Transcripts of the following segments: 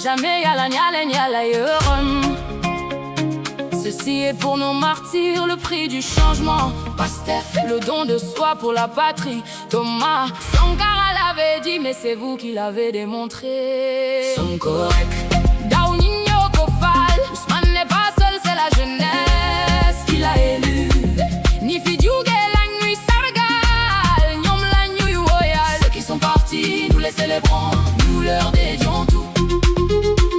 jamais yala nyala nyala yorum. Ceci est pour nos martyrs, le prix du changement. Pastef, le don de soi pour la patrie. Thomas Sankara l'avait dit, mais c'est vous qui l'avez démontré. Sonkorek, Daouninho Kofal, Ousmane n'est pas seul, c'est la jeunesse qui l'a élu. Nifi Diougé, la nuit Sargal, Nyom la nuit royale. ceux qui sont partis, nous les célébrons, nous leur dédions tout.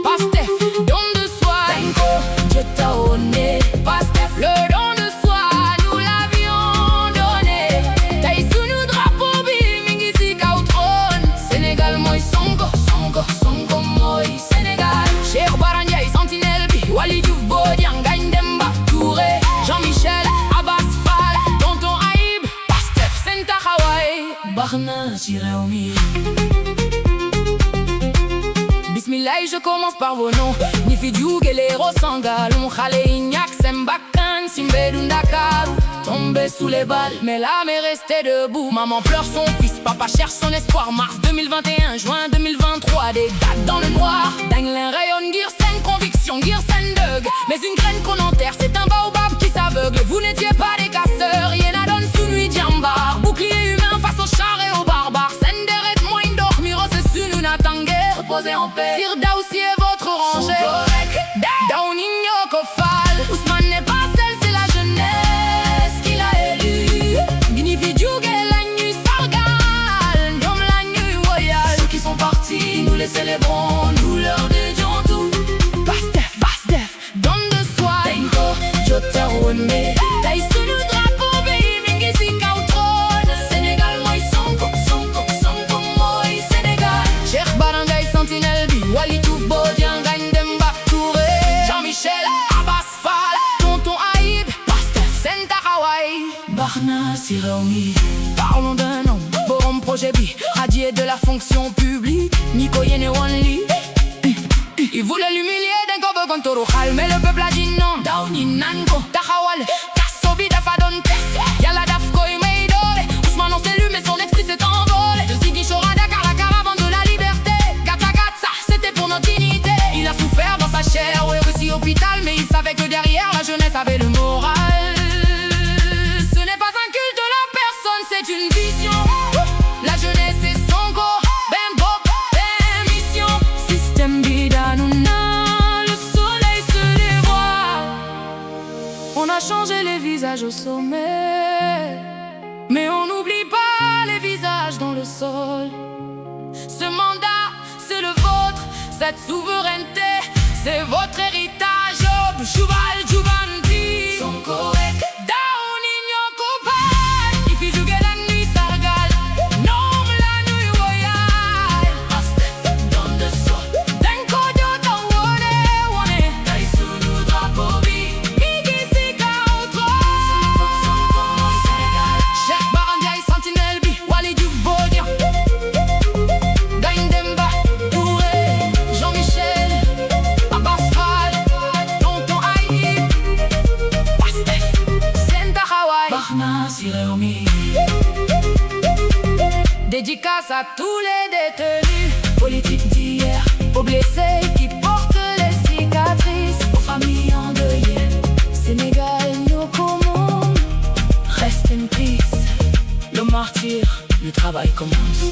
Pastef, don de soi, Tanko, Dieu t'a honné. Pastef, le don de soi, nous l'avions donné. Taïsounou drapeau bi, mingisi kautrone. Sénégal moi Sonko, Sonko, Sonko moi, Sénégal. Cheikh Bara Ndiaye sentinelle bi, Waly Diouf Bodian, Ngagne Demba Touré, Jean-Michel, Abbas Fall, Tonton Aïb, Pastef sen taxawaay. Baxna ci réew mi. Bismillah, je commence par vos noms. Nifi Diougé, l'héros Sangalou, Xale yi ñàkk seen bakkan si mbeddu Ndakaaru, Tombé sous les balles, mais l'âme est restée debout. Maman pleure son fils, papa cherche son espoir. Mars 2021, juin 2023, des dates dans le noir. Danglin rayonne, ngir sen conviction, ngir sen deug. Mais une graine qu'on enterre, c'est un baobab qui s'aveugle. Vous n'étiez pas des casseurs, yéna donne sous nuit diambar. Bouclier humain face aux chars et aux barbares. Sen deret moins d'or, miro c'est sunu natangue. reposez en paix. Firdausi est votre rangée. Sonkorek, Daouninho Kofal, Ousmane n'est pas seul, c'est la jeunesse qui l'a élu. Nifi Diougé, la nuit Sargal, Nyom la nuit royale. ceux qui sont partis, nous les célébrons, nous leur dédions tout. Pastef, Pastef, don de soi. Tanko, Dieu t'a honné. Taïsounou drapeau bi, mingisi kautrone. Sénégal moi, Sonko, Sonko, Sonko moi, Sénégal. Cheikh Bara Ndiaye sentinelle bi, Waly Diouf Bodian, Ngagne Demba Touré, Jean-Michel, Abbas Fall, Tonton Aïb, Pastef sen taxawaay. Baxna ci réew mi. Parlons d'un homme, borom projet bi, radié de la fonction publique. Nico yene wanli. Il voulait l'humilier d'un corps contre Toroxal, mais le peuple a dit non. Daw ñi nan ko. Taxawal, kaso bi dafa doon test. Yàlla daf koy may doole. Ousmane on s'est lu, mais son esprit s'est envolé. De Ziguinchor à Dakar, la caravane de la liberté. Gata gata, c'était pour notre dignité. Il a souffert dans sa chair, ouais aussi hôpital, mais il savait que derrière la jeunesse avait le moral. Ce n'est pas un culte de la personne, c'est une vision. La jeunesse est Sonko, ben bop, ben mission. Système bidanouna, le soleil se dévoile. On a changé les visages au sommet, mais on n'oublie pas les visages dans le sol. Ce mandat, c'est le vôtre, cette souveraineté, c'est votre héritage. Job, Choubal, Djoubanti, Sonkorek, Daouninho Kofal, Nifi Diougé, la nuit Sargal, Nyom la nuit royale. Pastef, don de soi. Tanko Dieu t'a honné. Taïsounou drapeau bi. Mingisi kautrone. Sonko moi, Sénégal. Cheikh Bara Ndiaye sentinelle bi, Waly Diouf Bodian, Ngagne Demba Touré, Jean-Michel, Abbas Fall, Tonton Aïb, Pastef sen taxawaay. Baxna ci réew mi. Dédicace à tous les détenus politiques d'hier, aux blessés qui portent les cicatrices, Aux familles endeuillées. Sénégal nous commande. Rest in peace. Le martyr, le travail commence.